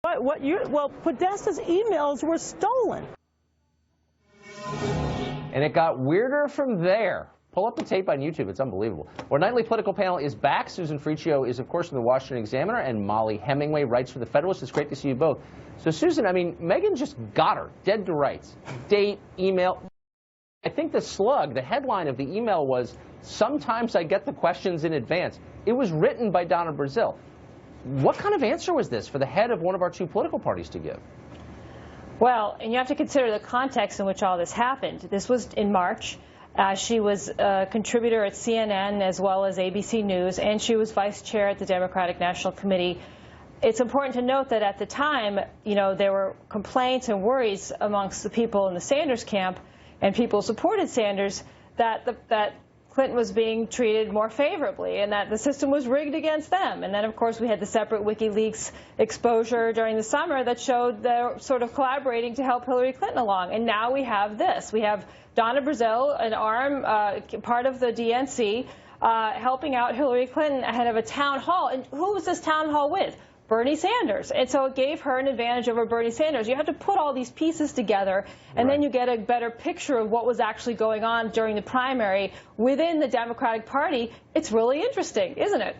Well, Podesta's emails were stolen. And it got weirder from there. Pull up the tape on YouTube. It's unbelievable. Our nightly political panel is back. Susan Friccio is, of course, from the Washington Examiner, and Mollie Hemingway writes for the Federalist. It's great to see you both. So, Susan, I mean, Megyn just got her dead to rights. Date, email. I think the slug, the headline of the email was, "Sometimes I get the questions in advance." It was written by Donna Brazile. What kind of answer was this for the head of one of our two political parties to give? Well, and you have to consider the context in which all this happened. This was in March. She was a contributor at CNN as well as ABC News, and she was vice chair at the Democratic National Committee. It's important to note that at the time, you know, there were complaints and worries amongst the people in the Sanders camp and people who supported Sanders that Clinton was being treated more favorably and that the system was rigged against them. And then, of course, we had the separate WikiLeaks exposure during the summer that showed they're sort of collaborating to help Hillary Clinton along. And now we have this. We have Donna Brazile, an arm, part of the DNC, helping out Hillary Clinton ahead of a town hall. And who was this town hall with? Bernie Sanders. And so it gave her an advantage over Bernie Sanders. You have to put all these pieces together, and then you get a better picture of what was actually going on during the primary within the Democratic Party. It's really interesting, isn't it?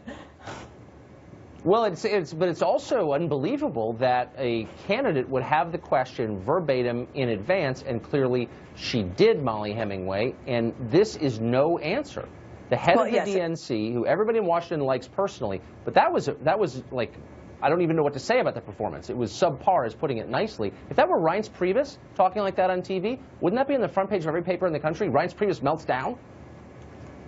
Well, but it's also unbelievable that a candidate would have the question verbatim in advance, and clearly she did, Mollie Hemingway, and this is no answer. The head of the DNC, who everybody in Washington likes personally, but that was like, I don't even know what to say about the performance. It was subpar, as putting it nicely. If that were Reince Priebus talking like that on TV, wouldn't that be on the front page of every paper in the country? Reince Priebus melts down?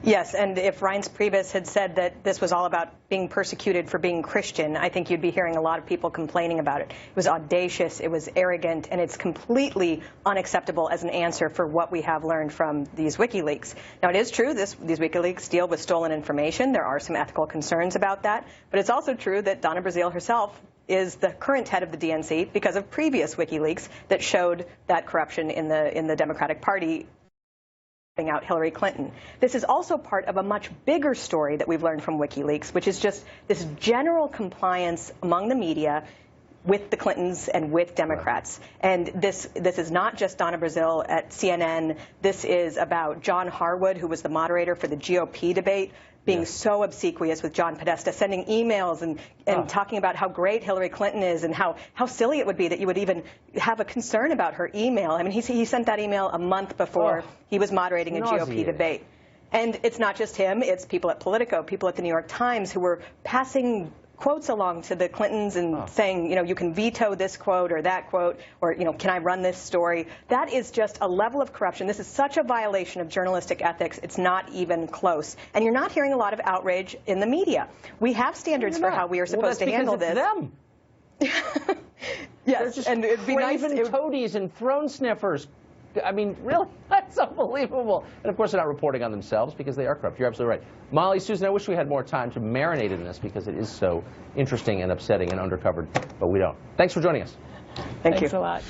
Yes, and if Reince Priebus had said that this was all about being persecuted for being Christian, I think you'd be hearing a lot of people complaining about it. It was audacious, it was arrogant, and it's completely unacceptable as an answer for what we have learned from these WikiLeaks. Now, it is true these WikiLeaks deal with stolen information. There are some ethical concerns about that. But it's also true that Donna Brazile herself is the current head of the DNC because of previous WikiLeaks that showed that corruption in the Democratic Party out Hillary Clinton. This is also part of a much bigger story that we've learned from WikiLeaks, which is just this general compliance among the media with the Clintons and with Democrats. And this is not just Donna Brazile at CNN. This is about John Harwood, who was the moderator for the GOP debate, being so obsequious with John Podesta, sending emails and talking about how great Hillary Clinton is and how silly it would be that you would even have a concern about her email. I mean, he sent that email a month before he was moderating a GOP debate. And it's not just him. It's people at Politico, people at the New York Times who were passing quotes along to the Clintons and saying, you know, you can veto this quote or that quote, or, you know, can I run this story? That is just a level of corruption. This is such a violation of journalistic ethics. It's not even close. And you're not hearing a lot of outrage in the media. We have standards for how we are supposed to handle this. Them. Yes, and it'd be nice. Even toadies and throne sniffers. I mean, really, that's unbelievable. And, of course, they're not reporting on themselves because they are corrupt. You're absolutely right. Mollie, Susan, I wish we had more time to marinate in this because it is so interesting and upsetting and undercovered, but we don't. Thanks for joining us. Thank you. Thanks a lot.